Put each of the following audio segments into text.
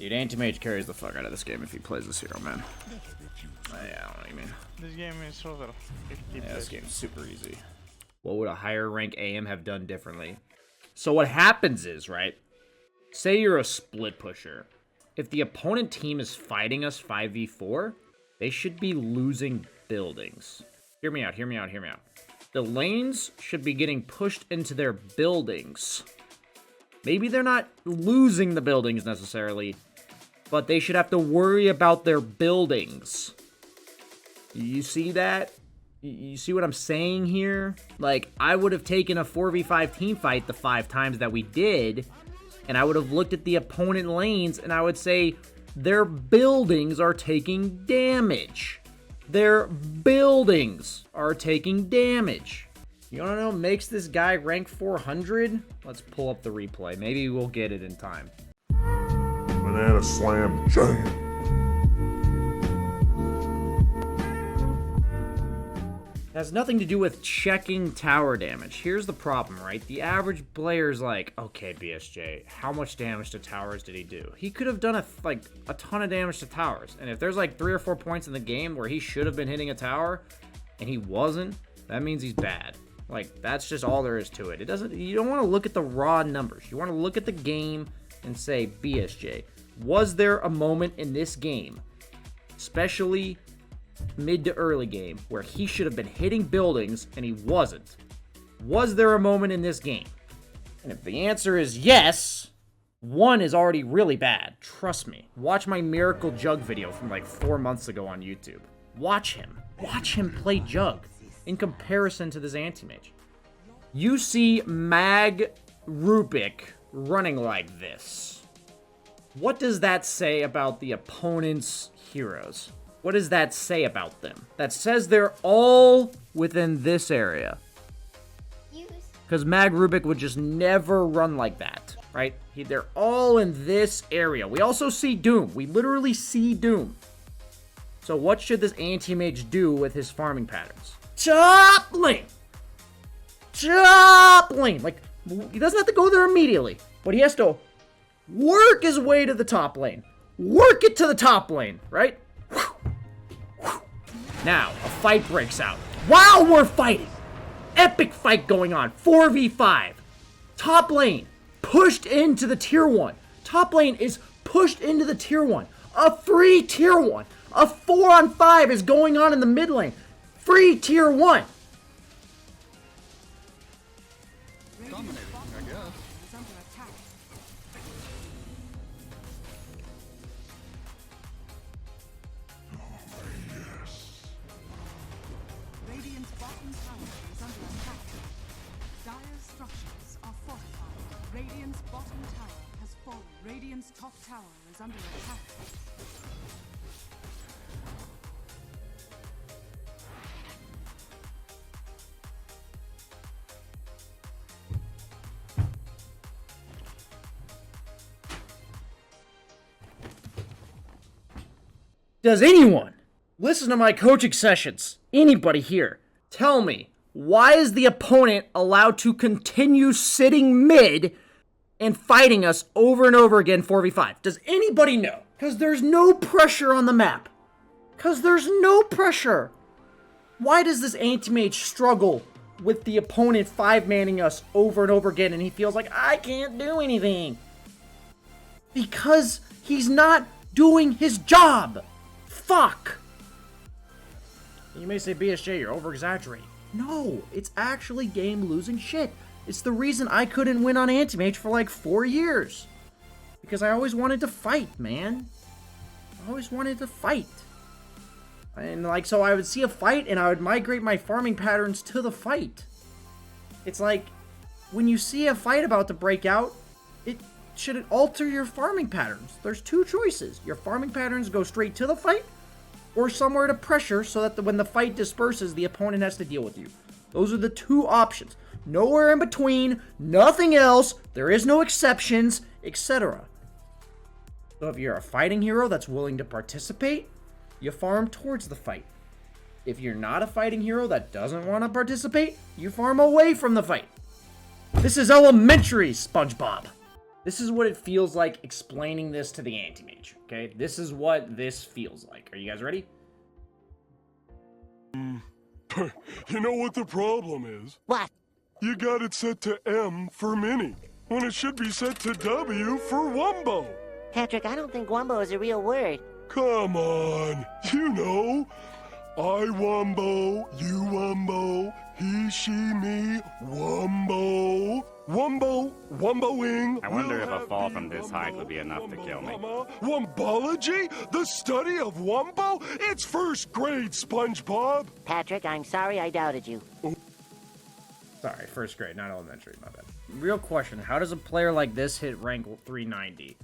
Dude, Anti-Mage carries the fuck out of this game if he plays this hero, man. Yeah, I don't know what you mean. This game is over. Yeah, this game's super easy. What would a higher rank AM have done differently? So what happens is, right? Say you're a split pusher. If the opponent team is fighting us 5v4, they should be losing buildings. Hear me out, hear me out, hear me out. The lanes should be getting pushed into their buildings. Maybe they're not losing the buildings necessarily, but they should have to worry about their buildings. You see that? You see what I'm saying here? Like, I would have taken a 4v5 team fight the 5 times that we did, and I would have looked at the opponent lanes, and I would say, their buildings are taking damage. Their buildings are taking damage. You wanna know what makes this guy rank 400? Let's pull up the replay. Maybe we'll get it in time. Banana slam jam. It has nothing to do with checking tower damage. Here's the problem, right? The average player's like, okay, BSJ, how much damage to towers did he do? He could have done a ton of damage to towers. And if there's like 3 or 4 points in the game where he should have been hitting a tower and he wasn't, that means he's bad. Like, that's just all there is to it. You don't want to look at the raw numbers. You want to look at the game and say, BSJ, was there a moment in this game, especially mid to early game, where he should have been hitting buildings and he wasn't? Was there a moment in this game? And if the answer is yes, 1 is already really bad. Trust me. Watch my Miracle Jug video from like 4 months ago on YouTube. Watch him. Watch him play Jug in comparison to this Anti-Mage. You see Mag Rubik running like this. What does that say about the opponent's heroes? What does that say about them? That says they're all within this area. Because Mag Rubik would just never run like that, right? They're all in this area. We also see Doom. We literally see Doom. So what should this Anti-Mage do with his farming patterns? Top lane! Top lane! Like, he doesn't have to go there immediately, but he has to work his way to the top lane. Work it to the top lane, right? Now, a fight breaks out. While we're fighting, epic fight going on, 4v5. Top lane, pushed into the tier 1. Top lane is pushed into the tier 1. A free tier 1. A 4-on-5 is going on in the mid lane. Free tier 1. Dominating, I guess. Radiant's bottom tower is under attack. Dire's structures are fortified. Radiant's bottom tower has fallen. Radiant's top tower is under attack. Does anyone listen to my coaching sessions? Anybody here? Tell me, why is the opponent allowed to continue sitting mid and fighting us over and over again 4v5? Does anybody know? Because there's no pressure on the map. Because there's no pressure. Why does this Anti-Mage struggle with the opponent 5-manning us over and over again and he feels like, I can't do anything? Because he's not doing his job. Fuck! You may say, BSJ, you're over-exaggerating. No, it's actually game-losing shit. It's the reason I couldn't win on Anti-Mage for like 4 years. Because I always wanted to fight, man. I always wanted to fight. And like, so I would see a fight and I would migrate my farming patterns to the fight. It's like, when you see a fight about to break out, it should alter your farming patterns. There's 2 choices. Your farming patterns go straight to the fight, or somewhere to pressure so that when the fight disperses, the opponent has to deal with you. Those are the 2 options. Nowhere in between, nothing else, there is no exceptions, etc. So if you're a fighting hero that's willing to participate, you farm towards the fight. If you're not a fighting hero that doesn't want to participate, you farm away from the fight. This is elementary, SpongeBob. This is what it feels like explaining this to the anti-mage, okay? This is what this feels like. Are you guys ready? You know what the problem is? What? You got it set to M for mini, when it should be set to W for Wumbo. Patrick, I don't think Wumbo is a real word. Come on, you know. I Wumbo, you Wumbo, he, she, me, Wumbo. Wumboing. I wonder if a fall from this height would be enough to kill me. Wumbology? The study of Wumbo? It's first grade, SpongeBob. Patrick, I'm sorry I doubted you. Sorry, first grade, not elementary, my bad. Real question, how does a player like this hit rank 390?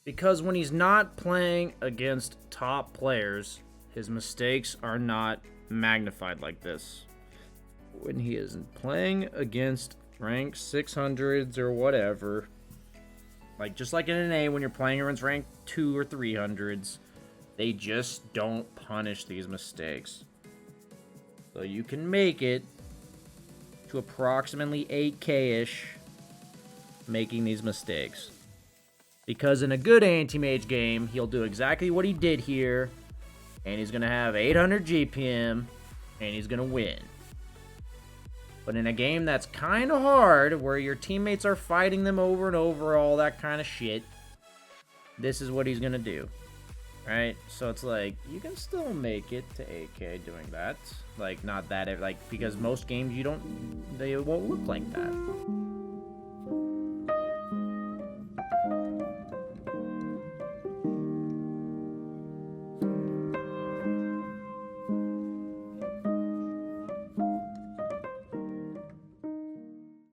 Because when he's not playing against top players, his mistakes are not magnified like this. When he isn't playing against rank 600s or whatever, like just like in an A, when you're playing against rank 2 or 300s, they just don't punish these mistakes. So you can make it to approximately 8k-ish making these mistakes. Because in a good anti-mage game, he'll do exactly what he did here, and he's going to have 800 GPM, and he's going to win. But in a game that's kind of hard, where your teammates are fighting them over and over, all that kind of shit, this is what he's going to do. Right? So it's like, you can still make it to 8k doing that. Like, not that, like, because most games they won't look like that.